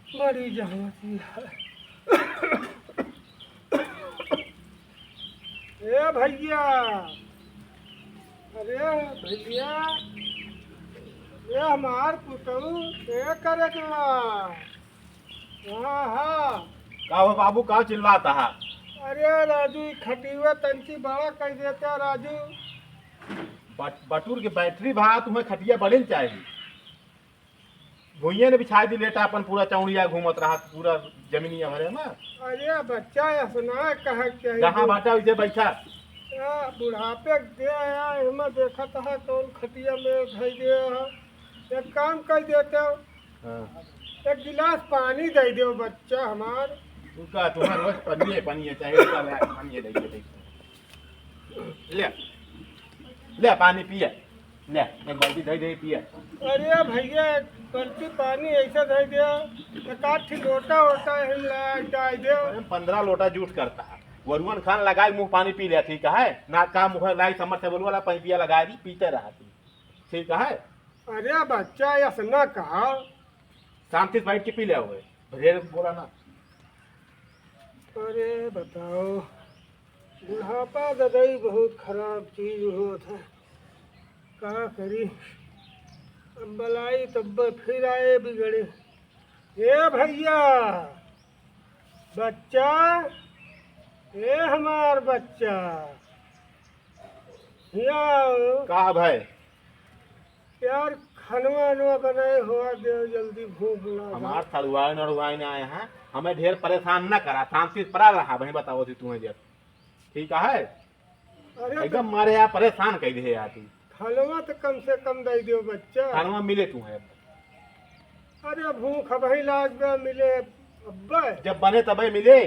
बड़ी जहमती है। ए भैया, अरे भैया, ये हमार पुतऊ क्या करे तुला? हाँ हाँ। का हो बाबू का चिल्लाता है? अरे राजू खटीवा तंची बड़ा कर देता राजू। बटूर की बैटरी भा तुम्हें खटिया बड़ी चाहिए। भूइये ने बिछा दी लेटा अपन पूरा चौड़िया घूमत रहा पूरा जमीनिया भरे में। अरे बच्चा या सुना कहा क्या जहाँ बाटा वैसे बैठा। बुढ़ापे दे आया हिम्मत देखा था कौन खटिया में धई दे। एक काम कर देते हो, एक गिलास पानी दे दो बच्चा हमार। उसका तुम्हारे रोज पानी चाहिए पानी दे ले ले पानी पिए ले एक बाल्टी दे पिए। अरे भैया एक बाल्टी पानी ऐसा दे दिया, एक आठ लोटा वोटा डाल दो। 15 लोटा जूठ करता है। वरुण खान लगाए मुंह पानी पी लिया ठीक है ना? का मुँह लाई समर से बोल वाला पैपिया लगा दी पीते रहा तुम ठीक है। अरे बच्चा ऐसा कहा, शांति से बैठ के पी लिया हुए ढेर बोला ना। अरे बताओ, बुढ़ापा ददाई बहुत खराब चीज होता है, क्या करी। अब बलाई तब फिर आए बिगड़े। ए भैया, बच्चा, ए हमार बच्चा, यहाँ का भाई यार खनवा नवा बनाए हुआ दे जल्दी, भूख लगा। हमार थड़ुआई नड़ुआई आए हैं, हमें ढेर परेशान न करा, शांति से पड़ा रहा वही बताओ थी तुम्हें जब ठीक है। अरे एकदम मारे यहाँ परेशान कर दे यार। खनवा तो कम से कम दे दो बच्चा। खानवा मिले तुम्हें? अरे भूख अभी लाज में मिले अब्बा। जब बने तबे मिले।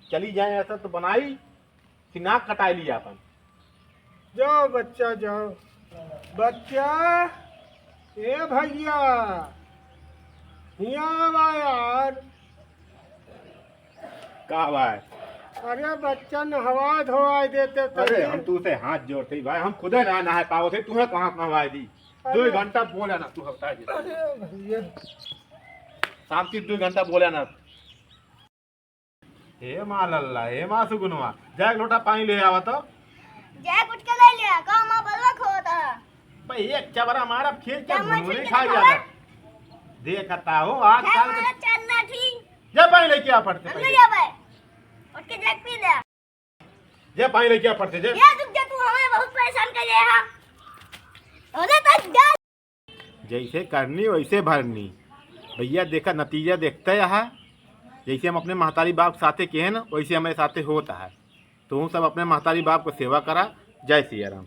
चली जाए ऐसा तो बनाई कि नाक कटाई लिया अपन। जाओ बच्चा जाओ। बच्चा, ए भैया, यहाँ यार। का भाई? अरे बच्चा नहवा धोवा देते। अरे हम तुझसे हाथ जोड़ते भाई, हम खुद ना नहा पाओ थे, तुम्हें कहाँ नहवाई दी? 2 घंटा बोले ना तू हफ्ता। अरे भैया, शांति 2 घंटा बोले ना। हे माँ लल्ला, हे माँ सुगुनवा, जा एक लोटा पानी ले आवा तो। जय कुछ के ले लिया का मां बलवा खोता भाई एक चबरा मारा खेल के चम्मच भुनभुनी से खा तो गया देखता हो आजकल है चलना ठीक। जे पानी लेके आ पड़ते हम ले भाई उठ के जग पी ले। जे पानी लेके आ पड़ते जे ये दुख जा तू हमें बहुत परेशान कर रहा है। ओले तक जा जैसे करनी वैसे भरनी। भैया देखा नतीजा देखता है यहाँ। जैसे हम अपने महतारी बाप साथे के हैं ना, वैसे हमारे साथे होता है। तो हम सब अपने महतारी बाप को सेवा करा। जय सिया राम।